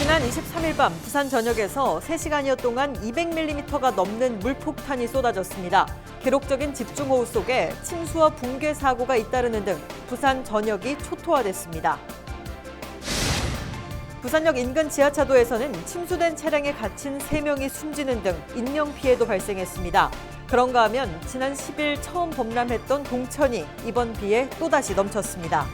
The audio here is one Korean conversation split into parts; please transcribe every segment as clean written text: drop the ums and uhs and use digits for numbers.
지난 23일 밤 부산 전역에서 3시간여 동안 200mm가 넘는 물폭탄이 쏟아졌습니다. 기록적인 집중호우 속에 침수와 붕괴 사고가 잇따르는 등 부산 전역이 초토화됐습니다. 부산역 인근 지하차도에서는 침수된 차량에 갇힌 3명이 숨지는 등 인명피해도 발생했습니다. 그런가 하면 지난 10일 처음 범람했던 동천이 이번 비에 또다시 넘쳤습니다.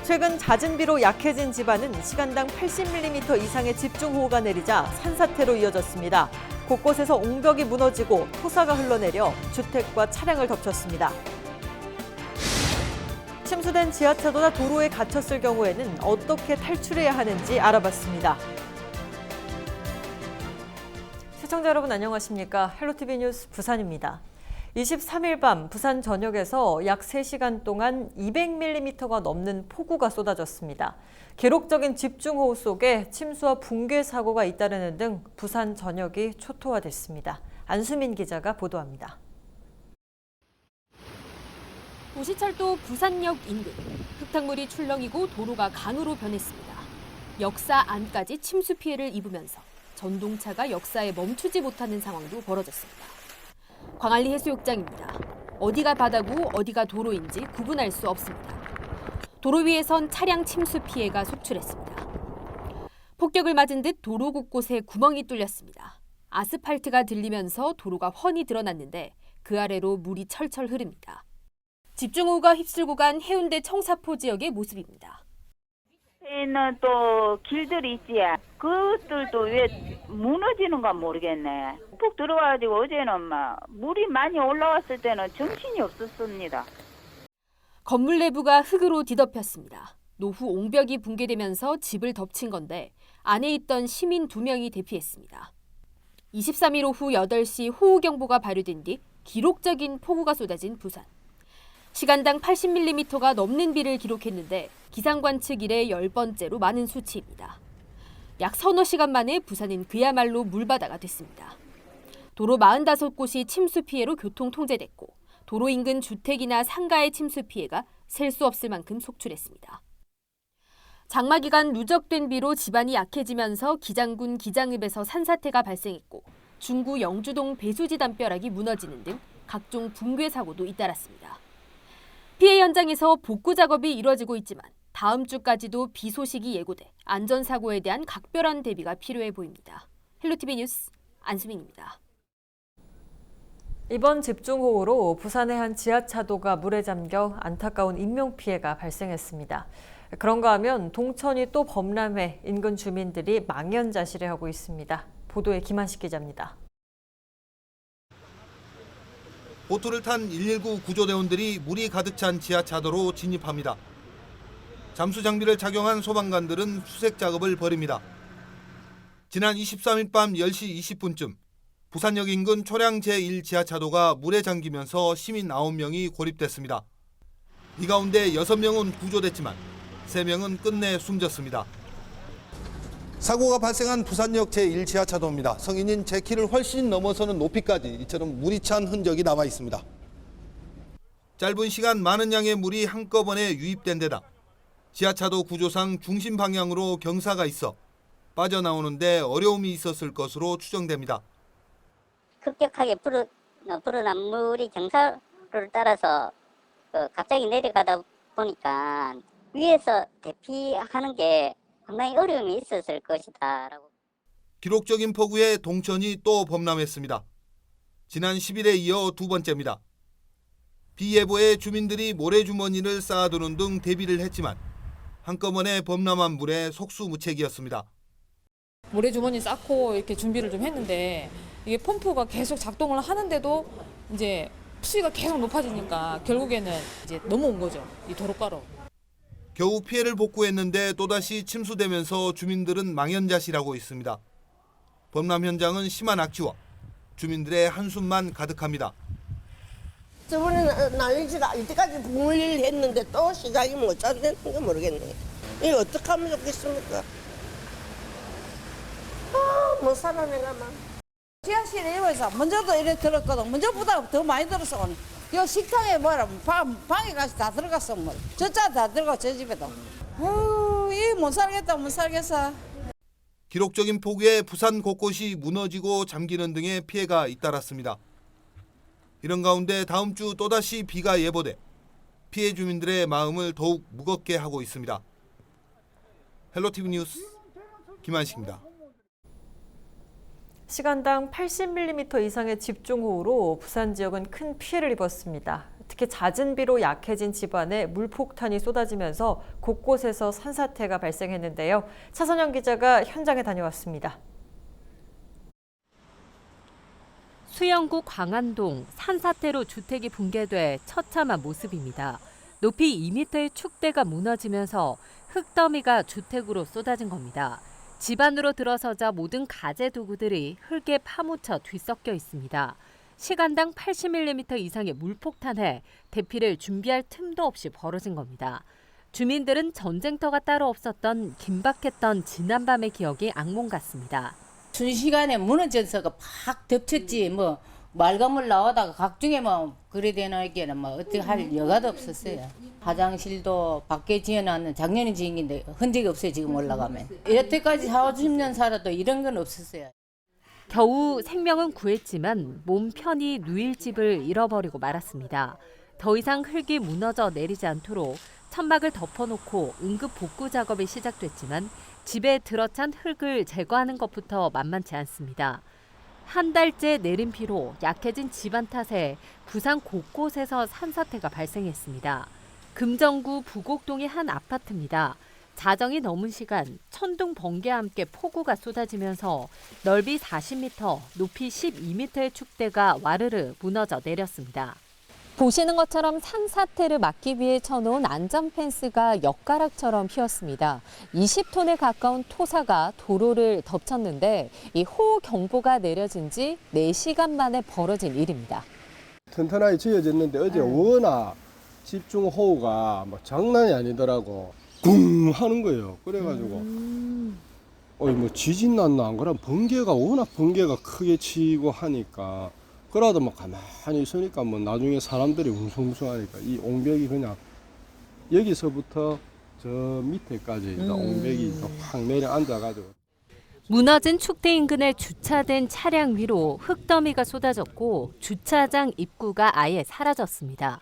최근 잦은 비로 약해진 지반은 시간당 80mm 이상의 집중호우가 내리자 산사태로 이어졌습니다. 곳곳에서 옹벽이 무너지고 토사가 흘러내려 주택과 차량을 덮쳤습니다. 침수된 지하차도나 도로에 갇혔을 경우에는 어떻게 탈출해야 하는지 알아봤습니다. 시청자 여러분 안녕하십니까? 헬로티비 뉴스 부산입니다. 23일 밤 부산 전역에서 약 3시간 동안 200mm가 넘는 폭우가 쏟아졌습니다. 기록적인 집중호우 속에 침수와 붕괴 사고가 잇따르는 등 부산 전역이 초토화됐습니다. 안수민 기자가 보도합니다. 도시철도 부산역 인근. 흙탕물이 출렁이고 도로가 강으로 변했습니다. 역사 안까지 침수 피해를 입으면서 전동차가 역사에 멈추지 못하는 상황도 벌어졌습니다. 광안리 해수욕장입니다. 어디가 바다고 어디가 도로인지 구분할 수 없습니다. 도로 위에선 차량 침수 피해가 속출했습니다. 폭격을 맞은 듯 도로 곳곳에 구멍이 뚫렸습니다. 아스팔트가 들리면서 도로가 훤히 드러났는데 그 아래로 물이 철철 흐릅니다. 집중호우가 휩쓸고 간 해운대 청사포 지역의 모습입니다. 에는 또 길들이 있지. 그것들도 왜 무너지는가 모르겠네. 푹 들어와가지고 어제는 막 물이 많이 올라왔을 때는 정신이 없었습니다. 건물 내부가 흙으로 뒤덮였습니다. 노후 옹벽이 붕괴되면서 집을 덮친 건데 안에 있던 시민 2명이 대피했습니다. 23일 오후 8시 호우경보가 발효된 뒤 기록적인 폭우가 쏟아진 부산. 시간당 80mm가 넘는 비를 기록했는데 기상관측 이래 10번째로 많은 수치입니다. 약 서너 시간 만에 부산은 그야말로 물바다가 됐습니다. 도로 45곳이 침수 피해로 교통 통제됐고 도로 인근 주택이나 상가의 침수 피해가 셀 수 없을 만큼 속출했습니다. 장마 기간 누적된 비로 지반이 약해지면서 기장군 기장읍에서 산사태가 발생했고 중구 영주동 배수지 담벼락이 무너지는 등 각종 붕괴 사고도 잇따랐습니다. 피해 현장에서 복구 작업이 이뤄지고 있지만 다음 주까지도 비 소식이 예고돼 안전사고에 대한 각별한 대비가 필요해 보입니다. 헬로티비 뉴스 안수민입니다. 이번 집중호우로 부산의 한 지하차도가 물에 잠겨 안타까운 인명피해가 발생했습니다. 그런가 하면 동천이 또 범람해 인근 주민들이 망연자실해하고 있습니다. 보도에 김한식 기자입니다. 보트를 탄 119 구조대원들이 물이 가득 찬 지하차도로 진입합니다. 잠수 장비를 착용한 소방관들은 수색 작업을 벌입니다. 지난 23일 밤 10시 20분쯤 부산역 인근 초량 제1 지하차도가 물에 잠기면서 시민 9명이 고립됐습니다. 이 가운데 6명은 구조됐지만 3명은 끝내 숨졌습니다. 사고가 발생한 부산역 제1 지하차도입니다. 성인인 제 키를 훨씬 넘어서는 높이까지 이처럼 물이 찬 흔적이 남아 있습니다. 짧은 시간 많은 양의 물이 한꺼번에 유입된 데다 지하차도 구조상 중심 방향으로 경사가 있어 빠져나오는데 어려움이 있었을 것으로 추정됩니다. 급격하게 불어난 물이 경사를 따라서 갑자기 내려가다 보니까 위에서 대피하는 게 상당히 어려움이 있었을 것이다라고. 기록적인 폭우에 동천이 또 범람했습니다. 지난 10일에 이어 2번째입니다. 비 예보에 주민들이 모래주머니를 쌓아두는 등 대비를 했지만 한꺼번에 범람한 물에 속수무책이었습니다. 모래주머니 쌓고 이렇게 준비를 좀 했는데 이게 펌프가 계속 작동을 하는데도 이제 수위가 계속 높아지니까 결국에는 이제 넘어온 거죠. 이 도로가로. 겨우 피해를 복구했는데 또다시 침수되면서 주민들은 망연자실하고 있습니다. 범람 현장은 심한 악취와 주민들의 한숨만 가득합니다. 저번에 난리지가 이때까지 붕을 했는데 또 시작이면 어쩌게 되는지 모르겠네. 이거 어떻게 하면 좋겠습니까? 못 살아 내가 막. 지하실에 입어서 먼저도 이래 들었거든. 먼저보다 더 많이 들었어 오늘. 요 식당에 뭐라 방에 가서 다 들어갔어 뭐. 저짜 다 들어가 저 집에도. 이 못 살겠다, 못 살겠어. 기록적인 폭우에 부산 곳곳이 무너지고 잠기는 등의 피해가 잇따랐습니다. 이런 가운데 다음 주 또다시 비가 예보돼 피해 주민들의 마음을 더욱 무겁게 하고 있습니다. 헬로티비 뉴스 김한식입니다. 시간당 80mm 이상의 집중호우로 부산 지역은 큰 피해를 입었습니다. 특히 잦은 비로 약해진 집안에 물폭탄이 쏟아지면서 곳곳에서 산사태가 발생했는데요. 차선영 기자가 현장에 다녀왔습니다. 수영구 광안동 산사태로 주택이 붕괴돼 처참한 모습입니다. 높이 2m의 축대가 무너지면서 흙더미가 주택으로 쏟아진 겁니다. 집 안으로 들어서자 모든 가재 도구들이 흙에 파묻혀 뒤섞여 있습니다. 시간당 80mm 이상의 물폭탄에 대피를 준비할 틈도 없이 벌어진 겁니다. 주민들은 전쟁터가 따로 없었던 긴박했던 지난밤의 기억이 악몽 같습니다. 순식간에 무너져서가 팍 덮쳤지 뭐 말가물 나오다가 각중에 뭐 그래 되나기에는 뭐 어떻게 할 여가도 없었어요. 화장실도 밖에 지어놨는 작년에 지은 건데 흔적이 없어요. 지금 올라가면. 여태까지 40년 살아도 이런 건 없었어요. 겨우 생명은 구했지만 몸 편히 누일 집을 잃어버리고 말았습니다. 더 이상 흙이 무너져 내리지 않도록 천막을 덮어놓고 응급 복구 작업이 시작됐지만 집에 들어찬 흙을 제거하는 것부터 만만치 않습니다. 한 달째 내린 비로 약해진 집안 탓에 부산 곳곳에서 산사태가 발생했습니다. 금정구 부곡동의 한 아파트입니다. 자정이 넘은 시간 천둥 번개와 함께 폭우가 쏟아지면서 넓이 40m, 높이 12m의 축대가 와르르 무너져 내렸습니다. 보시는 것처럼 산사태를 막기 위해 쳐놓은 안전 펜스가 엿가락처럼 휘었습니다. 20톤에 가까운 토사가 도로를 덮쳤는데 이 호우 경보가 내려진 지 4시간 만에 벌어진 일입니다. 튼튼하게 지어졌는데 어제 워낙 집중 호우가 뭐 장난이 아니더라고. 쿵 하는 거예요. 그래가지고 뭐 지진 났나 안 그러면 워낙 번개가 크게 치고 하니까 그러다 뭐 가만히 있으니까 뭐 나중에 사람들이 웅성웅성하니까 이 옹벽이 그냥 여기서부터 저 밑에까지 옹벽이 확 내려앉아가지고. 무너진 축대 인근에 주차된 차량 위로 흙더미가 쏟아졌고 주차장 입구가 아예 사라졌습니다.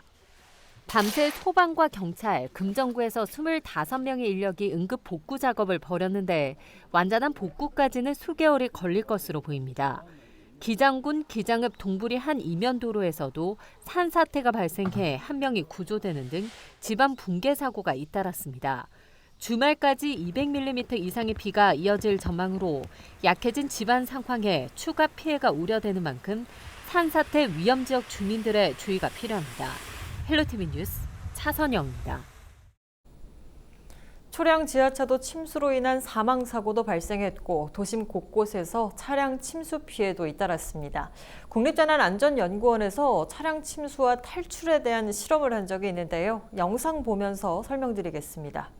밤새 소방과 경찰, 금정구에서 25명의 인력이 응급 복구 작업을 벌였는데 완전한 복구까지는 수개월이 걸릴 것으로 보입니다. 기장군 기장읍 동부리 한 이면도로에서도 산사태가 발생해 한 명이 구조되는 등 집안 붕괴 사고가 잇따랐습니다. 주말까지 200mm 이상의 비가 이어질 전망으로 약해진 집안 상황에 추가 피해가 우려되는 만큼 산사태 위험 지역 주민들의 주의가 필요합니다. 헬로티비 뉴스 차선영입니다. 초량 지하차도 침수로 인한 사망사고도 발생했고 도심 곳곳에서 차량 침수 피해도 잇따랐습니다. 국립재난안전연구원에서 차량 침수와 탈출에 대한 실험을 한 적이 있는데요. 영상 보면서 설명드리겠습니다.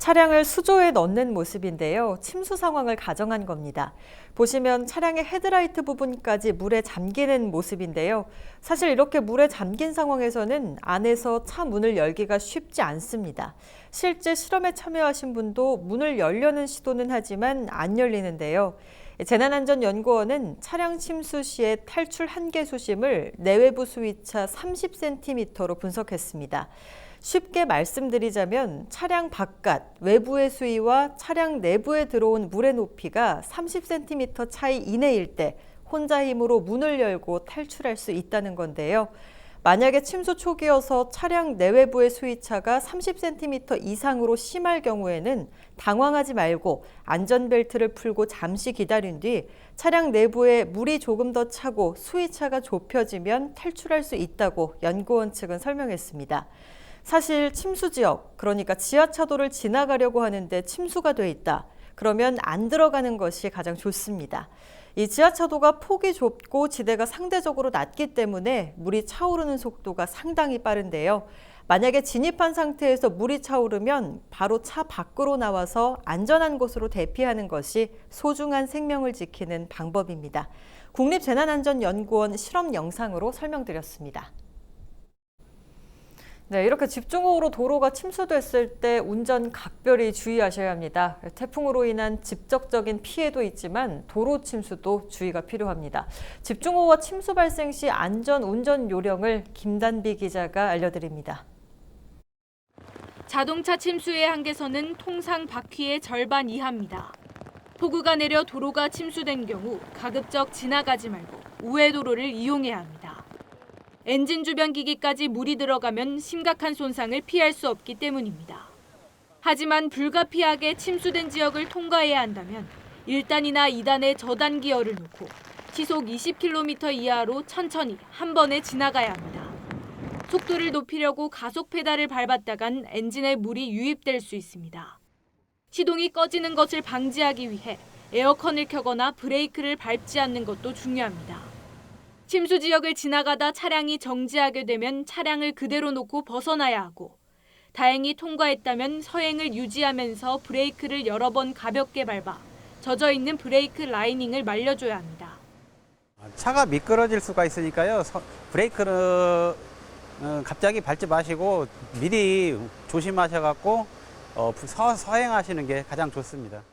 차량을 수조에 넣는 모습인데요. 침수 상황을 가정한 겁니다. 보시면 차량의 헤드라이트 부분까지 물에 잠기는 모습인데요. 사실 이렇게 물에 잠긴 상황에서는 안에서 차 문을 열기가 쉽지 않습니다. 실제 실험에 참여하신 분도 문을 열려는 시도는 하지만 안 열리는데요. 재난안전연구원은 차량 침수 시의 탈출 한계 수심을 내외부 수위차 30cm로 분석했습니다. 쉽게 말씀드리자면 차량 바깥, 외부의 수위와 차량 내부에 들어온 물의 높이가 30cm 차이 이내일 때 혼자 힘으로 문을 열고 탈출할 수 있다는 건데요. 만약에 침수 초기여서 차량 내외부의 수위차가 30cm 이상으로 심할 경우에는 당황하지 말고 안전벨트를 풀고 잠시 기다린 뒤 차량 내부에 물이 조금 더 차고 수위차가 좁혀지면 탈출할 수 있다고 연구원 측은 설명했습니다. 사실 침수 지역, 그러니까 지하차도를 지나가려고 하는데 침수가 돼 있다. 그러면 안 들어가는 것이 가장 좋습니다. 이 지하차도가 폭이 좁고 지대가 상대적으로 낮기 때문에 물이 차오르는 속도가 상당히 빠른데요. 만약에 진입한 상태에서 물이 차오르면 바로 차 밖으로 나와서 안전한 곳으로 대피하는 것이 소중한 생명을 지키는 방법입니다. 국립재난안전연구원 실험 영상으로 설명드렸습니다. 네, 이렇게 집중호우로 도로가 침수됐을 때 운전 각별히 주의하셔야 합니다. 태풍으로 인한 직접적인 피해도 있지만 도로 침수도 주의가 필요합니다. 집중호우와 침수 발생 시 안전 운전 요령을 김단비 기자가 알려드립니다. 자동차 침수의 한계선은 통상 바퀴의 절반 이하입니다. 폭우가 내려 도로가 침수된 경우 가급적 지나가지 말고 우회 도로를 이용해야 합니다. 엔진 주변 기기까지 물이 들어가면 심각한 손상을 피할 수 없기 때문입니다. 하지만 불가피하게 침수된 지역을 통과해야 한다면 1단이나 2단의 저단 기어를 놓고 시속 20km 이하로 천천히 한 번에 지나가야 합니다. 속도를 높이려고 가속 페달을 밟았다간 엔진에 물이 유입될 수 있습니다. 시동이 꺼지는 것을 방지하기 위해 에어컨을 켜거나 브레이크를 밟지 않는 것도 중요합니다. 침수 지역을 지나가다 차량이 정지하게 되면 차량을 그대로 놓고 벗어나야 하고, 다행히 통과했다면 서행을 유지하면서 브레이크를 여러 번 가볍게 밟아 젖어있는 브레이크 라이닝을 말려줘야 합니다. 차가 미끄러질 수가 있으니까요. 브레이크를 갑자기 밟지 마시고 미리 조심하셔갖고 서행하시는 게 가장 좋습니다.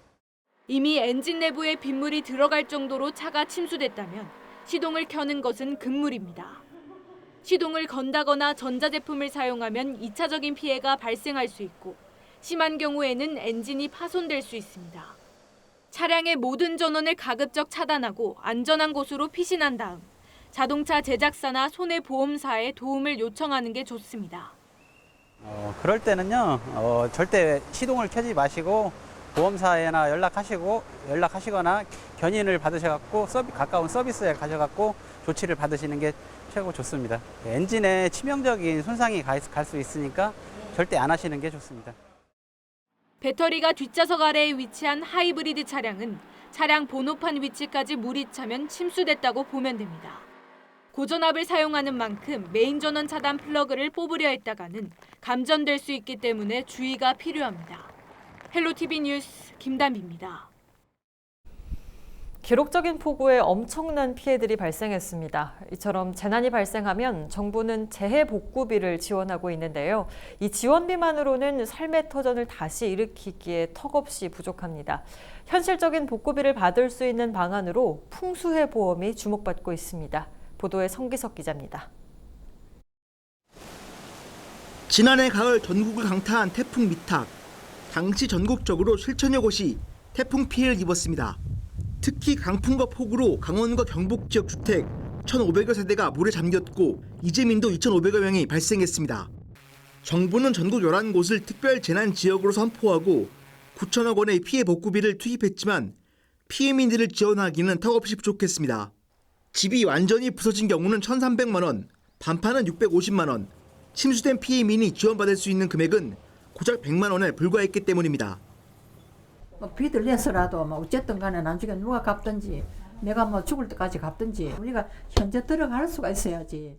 이미 엔진 내부에 빗물이 들어갈 정도로 차가 침수됐다면 시동을 켜는 것은 금물입니다. 시동을 건다거나 전자제품을 사용하면 2차적인 피해가 발생할 수 있고, 심한 경우에는 엔진이 파손될 수 있습니다. 차량의 모든 전원을 가급적 차단하고 안전한 곳으로 피신한 다음 자동차 제작사나 손해보험사에 도움을 요청하는 게 좋습니다. 그럴 때는요, 절대 시동을 켜지 마시고 보험사에나 연락하시거나 견인을 받으셔갖고 가까운 서비스에 가셔갖고 조치를 받으시는 게 최고 좋습니다. 엔진에 치명적인 손상이 갈 수 있으니까 절대 안 하시는 게 좋습니다. 배터리가 뒷좌석 아래에 위치한 하이브리드 차량은 차량 번호판 위치까지 물이 차면 침수됐다고 보면 됩니다. 고전압을 사용하는 만큼 메인 전원 차단 플러그를 뽑으려 했다가는 감전될 수 있기 때문에 주의가 필요합니다. 헬로티비 뉴스 김단비입니다. 기록적인 폭우에 엄청난 피해들이 발생했습니다. 이처럼 재난이 발생하면 정부는 재해복구비를 지원하고 있는데요. 이 지원비만으로는 삶의 터전을 다시 일으키기에 턱없이 부족합니다. 현실적인 복구비를 받을 수 있는 방안으로 풍수해 보험이 주목받고 있습니다. 보도에 성기석 기자입니다. 지난해 가을 전국을 강타한 태풍 미탁. 당시 전국적으로 7천여 곳이 태풍 피해를 입었습니다. 특히 강풍과 폭우로 강원과 경북 지역 주택 1,500여 세대가 물에 잠겼고 이재민도 2,500여 명이 발생했습니다. 정부는 전국 11곳을 특별 재난 지역으로 선포하고 9천억 원의 피해 복구비를 투입했지만 피해민들을 지원하기는 턱없이 부족했습니다. 집이 완전히 부서진 경우는 1,300만 원, 반판은 650만 원, 침수된 피해민이 지원받을 수 있는 금액은 고작 100만 원에 불과했기 때문입니다. 빚을 내서라도 어쨌든 간에 나중에 누가 갚든지 내가 죽을 때까지 갚든지 우리가 현재 들어갈 수가 있어야지.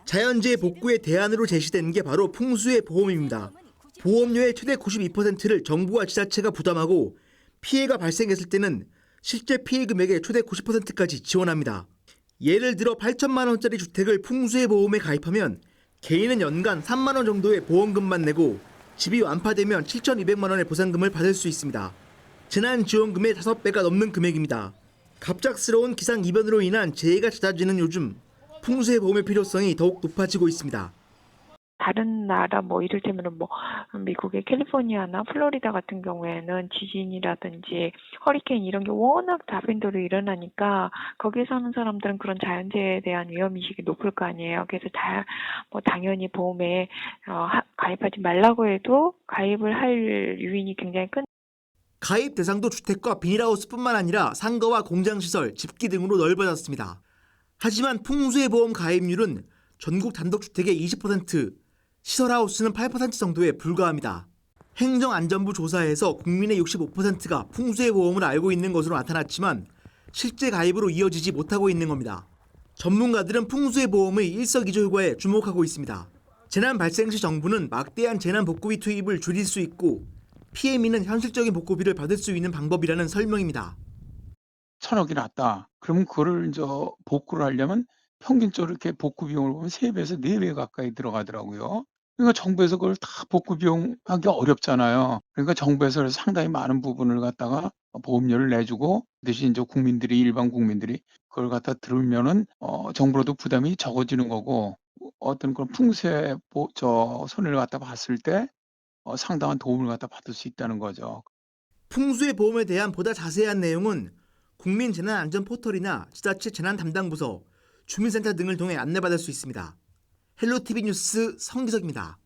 자연재해 복구의 대안으로 제시된 게 바로 풍수해 보험입니다. 보험료의 최대 92%를 정부와 지자체가 부담하고 피해가 발생했을 때는 실제 피해 금액의 최대 90%까지 지원합니다. 예를 들어 8천만 원짜리 주택을 풍수해 보험에 가입하면 개인은 연간 3만 원 정도의 보험금만 내고 집이 완파되면 7,200만 원의 보상금을 받을 수 있습니다. 재난지원금의 5배가 넘는 금액입니다. 갑작스러운 기상이변으로 인한 재해가 잦아지는 요즘 풍수해 보험의 필요성이 더욱 높아지고 있습니다. 다른 나라 이를테면 미국의 캘리포니아나 플로리다 같은 경우에는 지진이라든지 허리케인 이런 게 워낙 다빈도로 일어나니까 거기에 사는 사람들은 그런 자연재해에 대한 위험의식이 높을 거 아니에요. 그래서 당연히 보험에 가입하지 말라고 해도 가입을 할 요인이 굉장히 큰. 가입 대상도 주택과 비닐하우스뿐만 아니라 상가와 공장시설, 집기 등으로 넓어졌습니다. 하지만 풍수해 보험 가입률은 전국 단독주택의 20%, 시설하우스는 8% 정도에 불과합니다. 행정안전부 조사에서 국민의 65%가 풍수해 보험을 알고 있는 것으로 나타났지만 실제 가입으로 이어지지 못하고 있는 겁니다. 전문가들은 풍수해 보험의 일석이조 효과에 주목하고 있습니다. 재난 발생 시 정부는 막대한 재난 복구비 투입을 줄일 수 있고 피해민은 현실적인 복구비를 받을 수 있는 방법이라는 설명입니다. 1,000억이 났다. 그러면 그거를 복구를 하려면 평균적으로 이렇게 복구 비용을 보면 3배에서 4배 가까이 들어가더라고요. 그러니까 정부에서 그걸 다 복구 비용하기 어렵잖아요. 그러니까 정부에서 상당히 많은 부분을 갖다가 보험료를 내주고 대신 이제 국민들이 일반 국민들이 그걸 갖다 들으면은 정부로도 부담이 적어지는 거고 어떤 그런 풍세 손해를 갖다 봤을 때 상당한 도움을 갖다 받을 수 있다는 거죠. 풍수의 보험에 대한 보다 자세한 내용은 국민재난안전포털이나 지자체 재난담당부서, 주민센터 등을 통해 안내받을 수 있습니다. 헬로티비 뉴스 성기석입니다.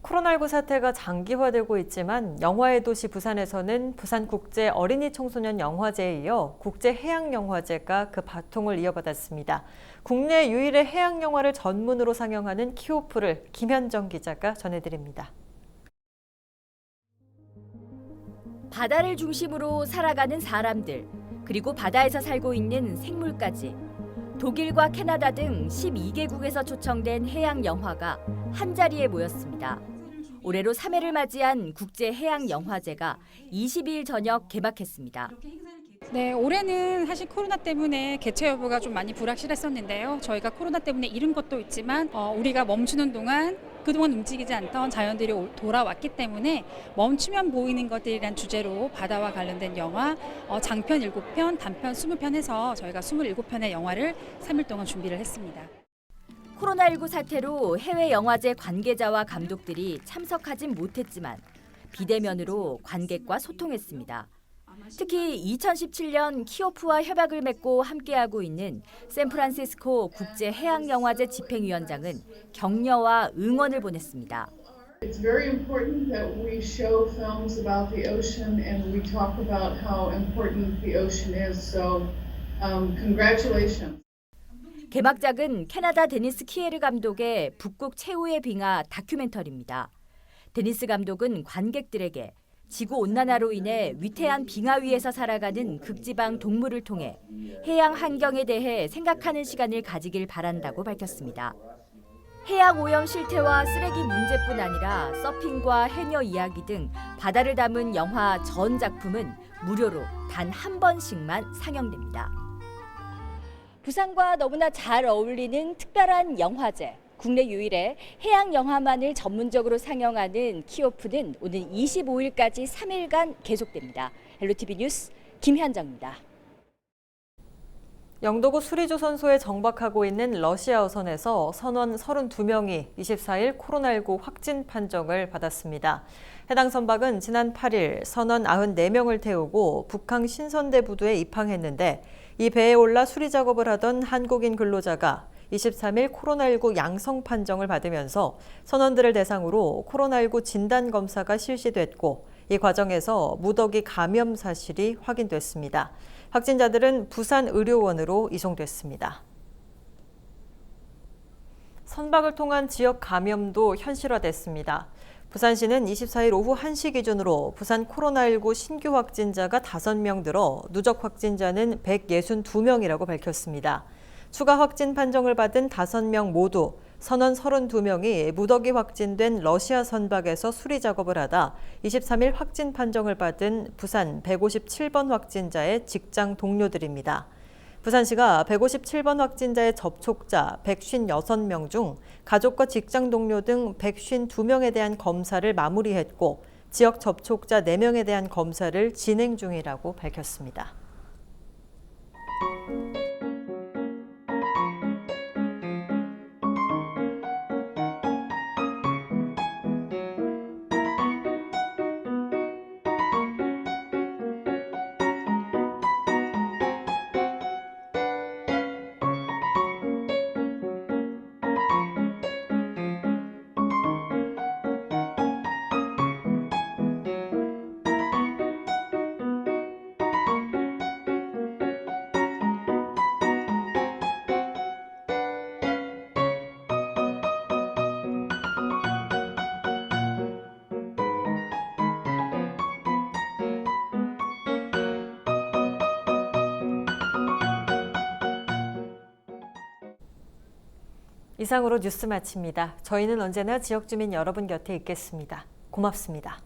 코로나19 사태가 장기화되고 있지만 영화의 도시 부산에서는 부산국제 어린이 청소년 영화제에 이어 국제해양영화제가 그 바통을 이어받았습니다. 국내 유일의 해양영화를 전문으로 상영하는 키오프를 김현정 기자가 전해드립니다. 바다를 중심으로 살아가는 사람들, 그리고 바다에서 살고 있는 생물까지 독일과 캐나다 등 12개국에서 초청된 해양 영화가 한자리에 모였습니다. 올해로 3회를 맞이한 국제해양영화제가 22일 저녁 개막했습니다. 네, 올해는 사실 코로나 때문에 개최 여부가 좀 많이 불확실했었는데요. 저희가 코로나 때문에 잃은 것도 있지만 우리가 멈추는 동안 그동안 움직이지 않던 자연들이 돌아왔기 때문에 멈추면 보이는 것들이란 주제로 바다와 관련된 영화 장편 7편, 단편 20편 해서 저희가 27편의 영화를 3일 동안 준비를 했습니다. 코로나19 사태로 해외 영화제 관계자와 감독들이 참석하진 못했지만 비대면으로 관객과 소통했습니다. 특히 2017년 키오프와 협약을 맺고 함께하고 있는 샌프란시스코 국제해양영화제 집행위원장은 격려와 응원을 보냈습니다. It's very important that we show films about the ocean and we talk about how important the ocean is. So, congratulations. 개막작은 캐나다 데니스 키에르 감독의 북극 최후의 빙하 다큐멘터리입니다. 데니스 감독은 관객들에게 지구온난화로 인해 위태한 빙하 위에서 살아가는 극지방 동물을 통해 해양 환경에 대해 생각하는 시간을 가지길 바란다고 밝혔습니다. 해양 오염 실태와 쓰레기 문제뿐 아니라 서핑과 해녀 이야기 등 바다를 담은 영화 전 작품은 무료로 단 한 번씩만 상영됩니다. 부산과 너무나 잘 어울리는 특별한 영화제. 국내 유일의 해양 영화만을 전문적으로 상영하는 키오프는 오늘 25일까지 3일간 계속됩니다. 헬로티비 뉴스 김현정입니다. 영도구 수리조선소에 정박하고 있는 러시아 어선에서 선원 32명이 24일 코로나19 확진 판정을 받았습니다. 해당 선박은 지난 8일 선원 94명을 태우고 북한 신선대 부두에 입항했는데 이 배에 올라 수리 작업을 하던 한국인 근로자가 23일 코로나19 양성 판정을 받으면서 선원들을 대상으로 코로나19 진단 검사가 실시됐고 이 과정에서 무더기 감염 사실이 확인됐습니다. 확진자들은 부산의료원으로 이송됐습니다. 선박을 통한 지역 감염도 현실화됐습니다. 부산시는 24일 오후 1시 기준으로 부산 코로나19 신규 확진자가 5명 늘어 누적 확진자는 162명이라고 밝혔습니다. 추가 확진 판정을 받은 5명 모두 선원 32명이 무더기 확진된 러시아 선박에서 수리 작업을 하다 23일 확진 판정을 받은 부산 157번 확진자의 직장 동료들입니다. 부산시가 157번 확진자의 접촉자 156명 중 가족과 직장 동료 등 152명에 대한 검사를 마무리했고 지역 접촉자 4명에 대한 검사를 진행 중이라고 밝혔습니다. 이상으로 뉴스 마칩니다. 저희는 언제나 지역 주민 여러분 곁에 있겠습니다. 고맙습니다.